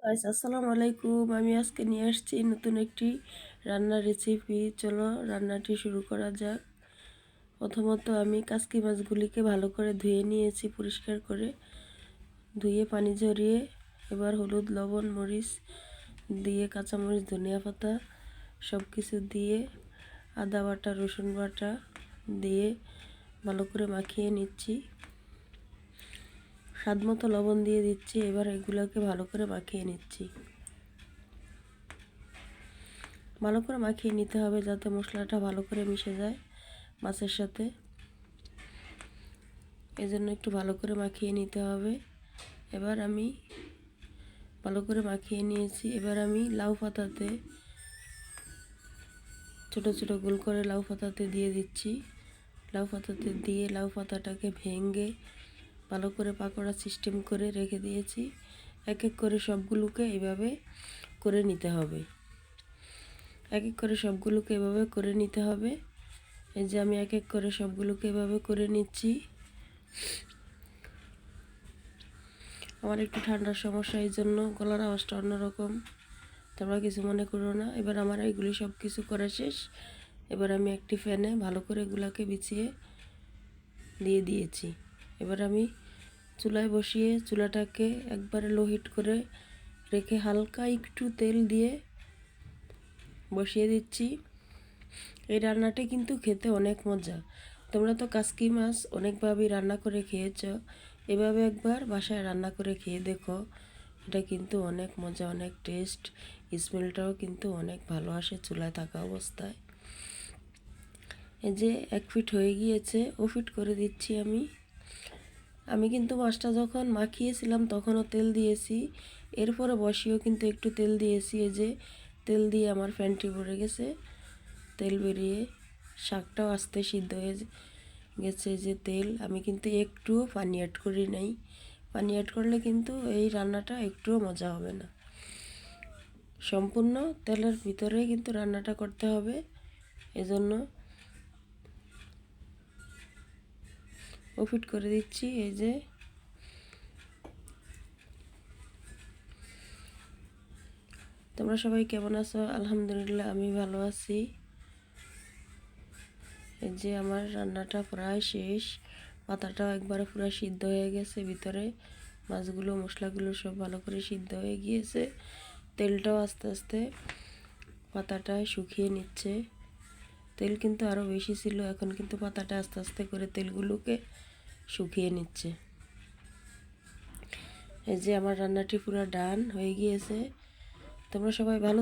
Guys আসসালামু আলাইকুম। আমি আজকে নিয়ে আসছি নতুন একটি রান্নার রেসিপি। চলো রান্নাটি শুরু করা যাক। প্রথমত আমি কাসকি মাছগুলিকে ভালো করে ধুয়ে নিয়েছি, পরিষ্কার করে ধুয়ে পানি ঝরিয়ে। এবার হলুদ, লবণ, মরিচ দিয়ে, কাঁচামরিচ, ধনিয়া পাতা সব কিছু দিয়ে, আদা বাটা, রসুন বাটা দিয়ে ভালো করে মাখিয়ে নিচ্ছি। স্বাদ মতো লবণ দিয়ে দিচ্ছি। এবার এগুলোকে ভালো করে মাখিয়ে নিচ্ছি। ভালো করে মাখিয়ে নিতে হবে যাতে মশলাটা ভালো করে মিশে যায় মাছের সাথে। এজন্য একটু ভালো করে মাখিয়ে নিতে হবে। এবার আমি ভালো করে মাখিয়ে নিয়েছি। এবার আমি লাউ পাতাতে ছোট ছোট গোল করে লাউ পাতাতে দিয়ে দিচ্ছি। লাউ পাতাতে দিয়ে লাউ পাতাটাকে ভেঙে ভালো করে পাকোড়া সিস্টেম করে রেখে দিয়েছি। এক এক করে সবগুলোকে এভাবে করে নিতে হবে। এক এক করে সবগুলোকে এভাবে করে নিতে হবে। এই যে আমি এক এক করে সবগুলোকে এভাবে করে নিচ্ছি। আমার একটু ঠান্ডার সমস্যা, এই জন্য গলার আওয়াজটা অন্যরকম, তোমরা কিছু মনে করো না। এবার আমার এইগুলি সব কিছু করা শেষ। এবার আমি একটি ফ্যানে ভালো করে এগুলাকে বিছিয়ে দিয়ে দিয়েছি। এবার আমি চুলায় বসিয়ে চুলাটাকে একবারে লো হিট করে রেখে হালকা একটু তেল দিয়ে বসিয়ে দিচ্ছি। এই রান্নাটি কিন্তু খেতে অনেক মজা। তোমরা তো কাসকি মাছ অনেকভাবেই রান্না করে খেয়েছো, এভাবে একবার বাসায় রান্না করে খেয়ে দেখো। এটা কিন্তু অনেক মজা, অনেক টেস্ট, স্মেলটাও কিন্তু অনেক ভালো আসে চুলায় থাকা অবস্থায়। এই যে 1 ফিট হয়ে গিয়েছে, ও ফিট করে দিচ্ছি আমি। আমি কিন্তু মাছটা যখন মাখিয়েছিলাম তখনও তেল দিয়েছি, এরপরে বসিয়েও কিন্তু একটু তেল দিয়েছি। এই যে তেল দিয়ে আমার ফ্যানটি ভরে গেছে, তেল বেরিয়ে শাকটাও আস্তে সিদ্ধ হয়ে গেছে। যে তেল, আমি কিন্তু একটুও পানি অ্যাড করি নাই। পানি অ্যাড করলে কিন্তু এই রান্নাটা একটুও মজা হবে না। সম্পূর্ণ তেলের ভিতরে কিন্তু রান্নাটা করতে হবে। এজন্য ওফিট করে দিচ্ছি। এই যে তোমরা সবাই কেমন আছো? আলহামদুলিল্লাহ আমি ভালো আছি। এই যে আমার রান্নাটা প্রায় শেষ। পাতাটাও একবারে পুরো সিদ্ধ হয়ে গেছে, ভিতরে মাছগুলো মশলাগুলো সব ভালো করে সিদ্ধ হয়ে গিয়েছে। তেলটাও আস্তে আস্তে পাতাটায় শুকিয়ে নিচ্ছে। তেল কিন্তু আরও বেশি ছিল, এখন কিন্তু পাতাটা আস্তে আস্তে করে তেলগুলোকে শুকিয়ে নিচ্ছে। এই যে আমার রান্নাটি পুরো ডান হয়ে গিয়েছে। তোমরা সবাই ভালো